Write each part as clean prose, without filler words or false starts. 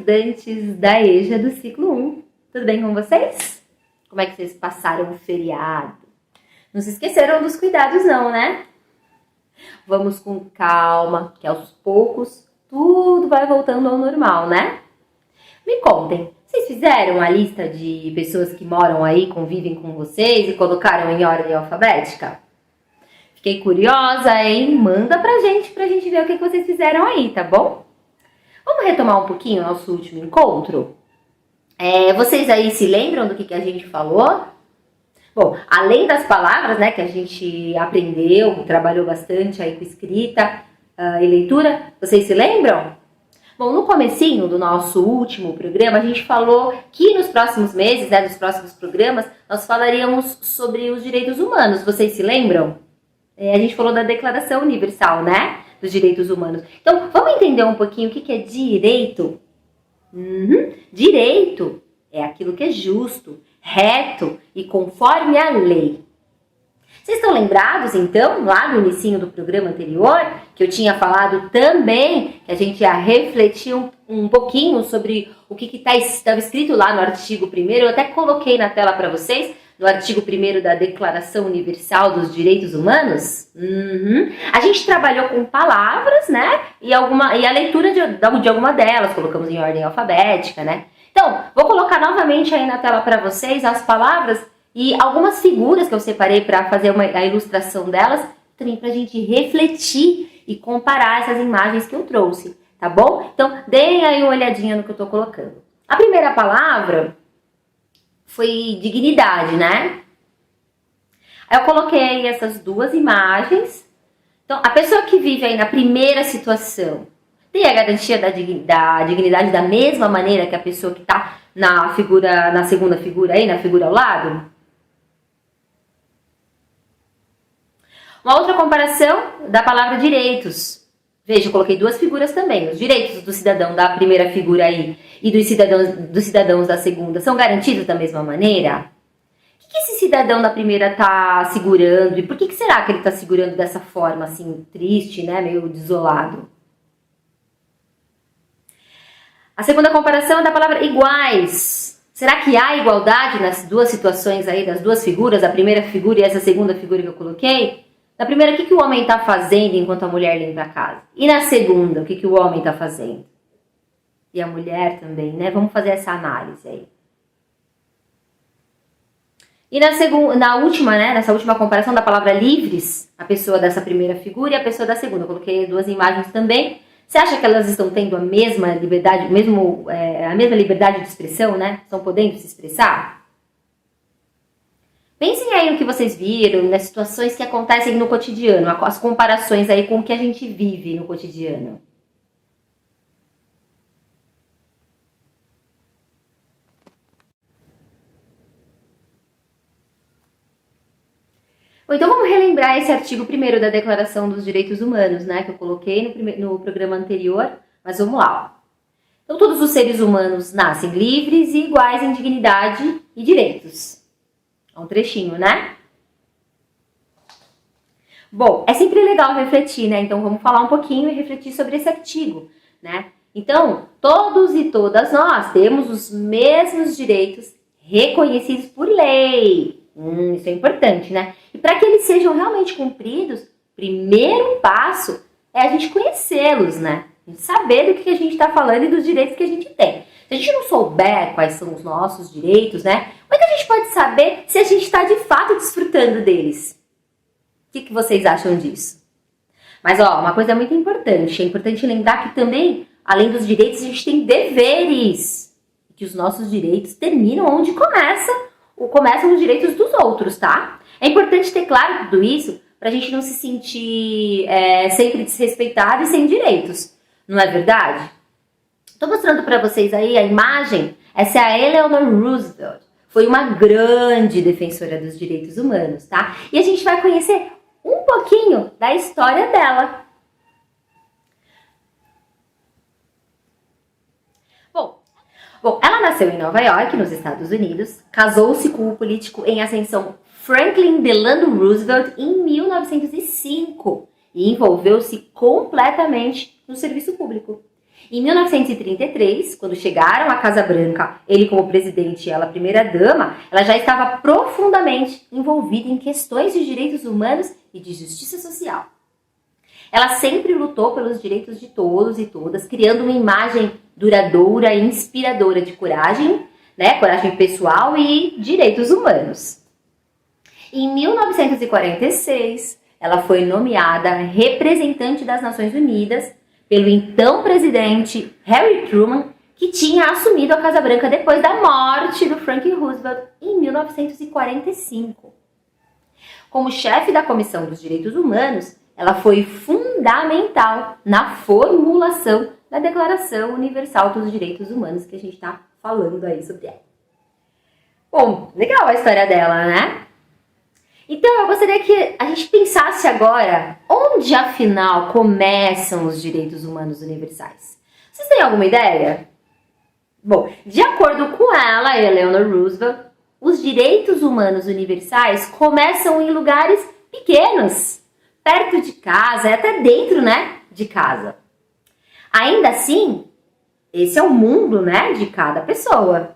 estudantes da EJA do ciclo 1. Tudo bem com vocês? Como é que vocês passaram o feriado? Não se esqueceram dos cuidados não, né? Vamos com calma, que aos poucos tudo vai voltando ao normal, né? Me contem, vocês fizeram a lista de pessoas que moram aí, convivem com vocês e colocaram em ordem alfabética? Fiquei curiosa, hein? Manda pra gente ver o que vocês fizeram aí, tá bom? Vamos retomar um pouquinho o nosso último encontro? Vocês aí se lembram do que a gente falou? Bom, além das palavras, né, que a gente aprendeu, trabalhou bastante aí com escrita e leitura, vocês se lembram? Bom, no comecinho do nosso último programa, a gente falou que nos próximos meses, né, nos próximos programas, nós falaríamos sobre os direitos humanos. Vocês se lembram? A gente falou da Declaração Universal, né, dos Direitos Humanos. Então, vamos entender um pouquinho o que é direito? Direito é aquilo que é justo, reto e conforme a lei. Vocês estão lembrados, então, lá no inicinho do programa anterior, que eu tinha falado também que a gente ia refletir um pouquinho sobre o que estava escrito lá no artigo 1º, eu até coloquei na tela para vocês, no artigo 1º da Declaração Universal dos Direitos Humanos. A gente trabalhou com palavras, né, e a leitura de alguma delas, colocamos em ordem alfabética, né. Então, vou colocar novamente aí na tela para vocês as palavras e algumas figuras que eu separei para fazer a ilustração delas, também para a gente refletir e comparar essas imagens que eu trouxe, tá bom? Então, deem aí uma olhadinha no que eu estou colocando. A primeira palavra foi dignidade, né? Aí eu coloquei essas duas imagens. Então, a pessoa que vive aí na primeira situação tem a garantia da dignidade da mesma maneira que a pessoa que está na segunda figura aí, na figura ao lado? Uma outra comparação da palavra direitos. Veja, eu coloquei duas figuras também. Os direitos do cidadão da primeira figura aí e dos cidadãos da segunda são garantidos da mesma maneira? O que esse cidadão da primeira está segurando? E por que será que ele está segurando dessa forma, assim, triste, né? Meio desolado? A segunda comparação é da palavra iguais. Será que há igualdade nas duas situações aí, das duas figuras, a primeira figura e essa segunda figura que eu coloquei? Na primeira, o que o homem está fazendo enquanto a mulher limpa a casa? E na segunda, o que o homem está fazendo? E a mulher também, né? Vamos fazer essa análise aí. E na última, né? Nessa última comparação da palavra livres, a pessoa dessa primeira figura e a pessoa da segunda. Eu coloquei duas imagens também. Você acha que elas estão tendo a mesma liberdade, a mesma liberdade de expressão, né? Estão podendo se expressar? Pensem aí no que vocês viram, nas situações que acontecem no cotidiano, as comparações aí com o que a gente vive no cotidiano. Bom, então vamos relembrar esse artigo 1º da Declaração dos Direitos Humanos, né, que eu coloquei no programa anterior, mas vamos lá. Então, todos os seres humanos nascem livres e iguais em dignidade e direitos. É um trechinho, né? Bom, é sempre legal refletir, né? Então, vamos falar um pouquinho e refletir sobre esse artigo, né? Então, todos e todas nós temos os mesmos direitos reconhecidos por lei. Isso é importante, né? E para que eles sejam realmente cumpridos, o primeiro passo é a gente conhecê-los, né? A gente saber do que a gente está falando e dos direitos que a gente tem. Se a gente não souber quais são os nossos direitos, né? Como é que a gente pode saber se a gente está de fato desfrutando deles? O que vocês acham disso? Mas, ó, uma coisa muito importante. É importante lembrar que também, além dos direitos, a gente tem deveres. Que os nossos direitos terminam onde começam os direitos dos outros, tá? É importante ter claro tudo isso para a gente não se sentir sempre desrespeitado e sem direitos. Não é verdade? Estou mostrando para vocês aí a imagem. Essa é a Eleanor Roosevelt. Foi uma grande defensora dos direitos humanos, tá? E a gente vai conhecer um pouquinho da história dela. Bom, ela nasceu em Nova York, nos Estados Unidos, casou-se com o político em ascensão Franklin Delano Roosevelt em 1905 e envolveu-se completamente no serviço público. Em 1933, quando chegaram à Casa Branca, ele como presidente e ela primeira-dama, ela já estava profundamente envolvida em questões de direitos humanos e de justiça social. Ela sempre lutou pelos direitos de todos e todas, criando uma imagem duradoura e inspiradora de coragem, né, coragem pessoal e direitos humanos. Em 1946, ela foi nomeada representante das Nações Unidas pelo então presidente Harry Truman, que tinha assumido a Casa Branca depois da morte do Franklin Roosevelt em 1945. Como chefe da Comissão dos Direitos Humanos, ela foi fundamental na formulação da Declaração Universal dos Direitos Humanos, que a gente está falando aí sobre ela. Bom, legal a história dela, né? Então, eu gostaria que a gente pensasse agora onde, afinal, começam os direitos humanos universais. Vocês têm alguma ideia? Bom, de acordo com ela, Eleanor Roosevelt, os direitos humanos universais começam em lugares pequenos, perto de casa, e até dentro, né, de casa. Ainda assim, esse é o mundo, né, de cada pessoa.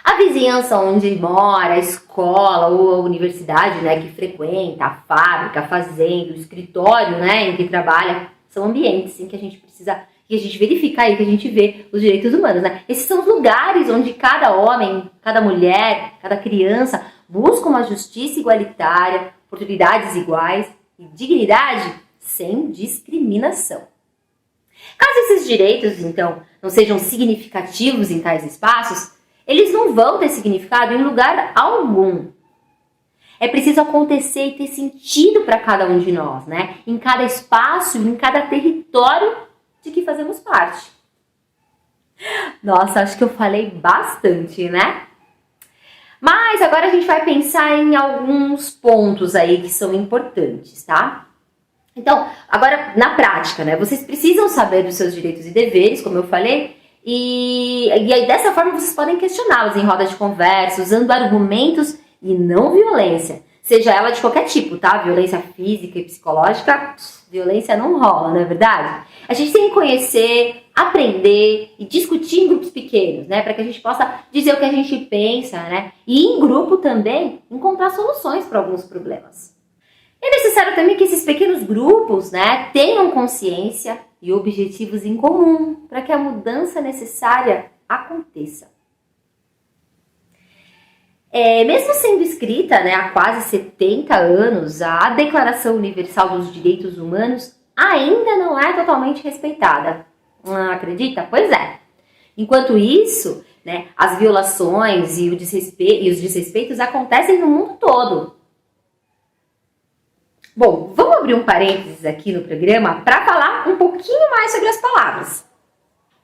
A vizinhança onde mora, a escola ou a universidade, né, que frequenta, a fábrica, a fazenda, o escritório, né, em que trabalha, são ambientes em que a gente precisa, que a gente verifica aí, que a gente vê os direitos humanos, né? Esses são os lugares onde cada homem, cada mulher, cada criança busca uma justiça igualitária, oportunidades iguais e dignidade sem discriminação. Caso esses direitos, então, não sejam significativos em tais espaços, eles não vão ter significado em lugar algum. É preciso acontecer e ter sentido para cada um de nós, né? Em cada espaço, em cada território de que fazemos parte. Nossa, acho que eu falei bastante, né? Mas agora a gente vai pensar em alguns pontos aí que são importantes, tá? Então, agora na prática, né? Vocês precisam saber dos seus direitos e deveres, como eu falei, e aí dessa forma vocês podem questioná-los em roda de conversa, usando argumentos e não violência. Seja ela de qualquer tipo, tá? Violência física e psicológica, violência não rola, não é verdade? A gente tem que conhecer, aprender e discutir em grupos pequenos, né? Para que a gente possa dizer o que a gente pensa, né? E em grupo também encontrar soluções para alguns problemas. É necessário também que esses pequenos grupos, né, tenham consciência e objetivos em comum para que a mudança necessária aconteça. Mesmo sendo escrita, né, há quase 70 anos, a Declaração Universal dos Direitos Humanos ainda não é totalmente respeitada. Acredita? Pois é. Enquanto isso, né, as violações e os desrespeitos acontecem no mundo todo. Bom, vamos abrir um parênteses aqui no programa para falar um pouquinho mais sobre as palavras.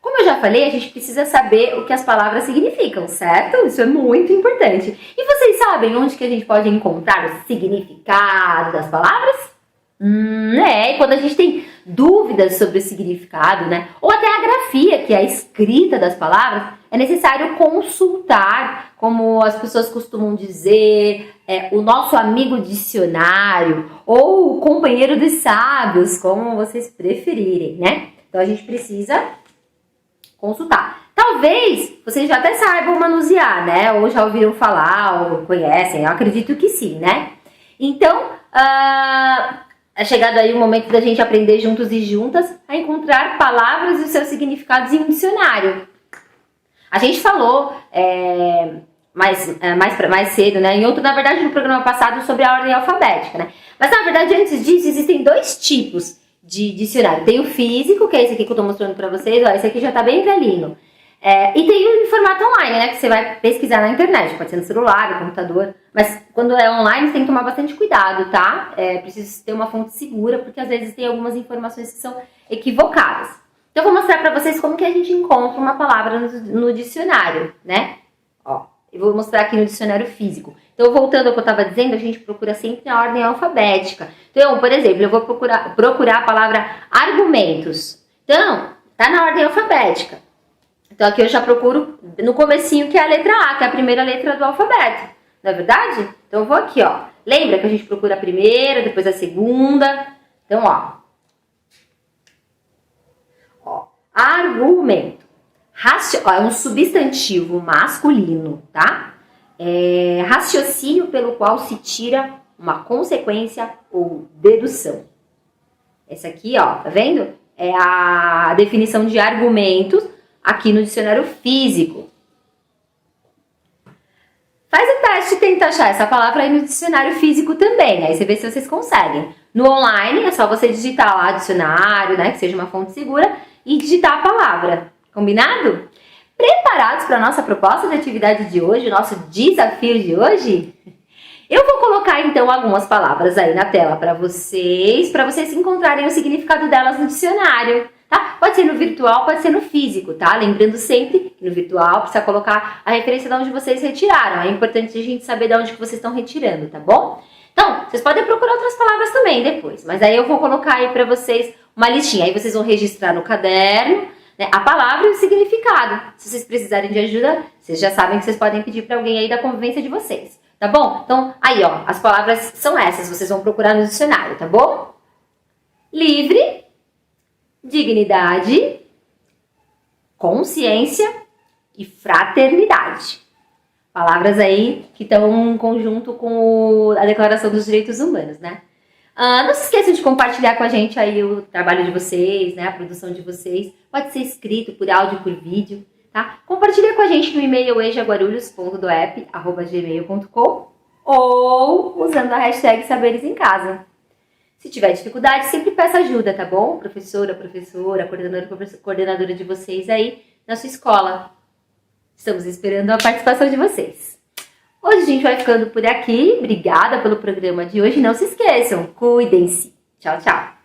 Como eu já falei, a gente precisa saber o que as palavras significam, certo? Isso é muito importante. E vocês sabem onde que a gente pode encontrar o significado das palavras? E quando a gente tem dúvidas sobre o significado, né? Ou até a grafia, que é a escrita das palavras, é necessário consultar, como as pessoas costumam dizer, o nosso amigo dicionário, ou o companheiro dos sábios, como vocês preferirem, né? Então a gente precisa consultar. Talvez vocês já até saibam manusear, né? Ou já ouviram falar, ou conhecem, eu acredito que sim, né? Então, é chegado aí o momento da gente aprender juntos e juntas a encontrar palavras e os seus significados em um dicionário. A gente falou mais cedo, né? Na verdade, no programa passado, sobre a ordem alfabética, né? Mas, na verdade, antes disso, existem dois tipos de dicionário. Tem o físico, que é esse aqui que eu tô mostrando pra vocês. Ó, esse aqui já tá bem velhinho. E tem o em formato online, né? Que você vai pesquisar na internet. Pode ser no celular, no computador. Mas quando é online, você tem que tomar bastante cuidado, tá? Precisa ter uma fonte segura, porque às vezes tem algumas informações que são equivocadas. Então, eu vou mostrar pra vocês como que a gente encontra uma palavra no dicionário, né? Ó, eu vou mostrar aqui no dicionário físico. Então, voltando ao que eu estava dizendo, a gente procura sempre na ordem alfabética. Então, por exemplo, eu vou procurar a palavra argumentos. Então, tá na ordem alfabética. Então, aqui eu já procuro no comecinho, que é a letra A, que é a primeira letra do alfabeto. Não é verdade? Então, eu vou aqui, ó. Lembra que a gente procura a primeira, depois a segunda. Então, ó. Argumento. É um substantivo masculino, tá? É raciocínio pelo qual se tira uma consequência ou dedução. Essa aqui, ó, tá vendo? É a definição de argumentos aqui no dicionário físico. Faz o teste e tenta achar essa palavra aí no dicionário físico também. Aí você vê se vocês conseguem. No online é só você digitar lá dicionário, né? Que seja uma fonte segura e digitar a palavra. Combinado? Preparados para a nossa proposta de atividade de hoje, o nosso desafio de hoje? Eu vou colocar então algumas palavras aí na tela para vocês encontrarem o significado delas no dicionário, tá? Pode ser no virtual, pode ser no físico, tá? Lembrando sempre que no virtual precisa colocar a referência de onde vocês retiraram. É importante a gente saber de onde que vocês estão retirando, tá bom? Então, vocês podem procurar outras palavras também depois, mas aí eu vou colocar aí para vocês uma listinha. Aí vocês vão registrar no caderno, né, a palavra e o significado. Se vocês precisarem de ajuda, vocês já sabem que vocês podem pedir para alguém aí da convivência de vocês. Tá bom? Então, aí ó, as palavras são essas, vocês vão procurar no dicionário, tá bom? Livre, dignidade, consciência e fraternidade. Palavras aí que estão em conjunto com a Declaração dos Direitos Humanos, né? Não se esqueçam de compartilhar com a gente aí o trabalho de vocês, né? A produção de vocês. Pode ser escrito por áudio, por vídeo. Tá? Compartilha com a gente no e-mail ejaguarulhos.doep@gmail.com ou usando a hashtag Saberes em Casa. Se tiver dificuldade, sempre peça ajuda, tá bom? Professora, coordenadora de vocês aí na sua escola. Estamos esperando a participação de vocês. Hoje a gente vai ficando por aqui. Obrigada pelo programa de hoje. Não se esqueçam, cuidem-se. Tchau, tchau.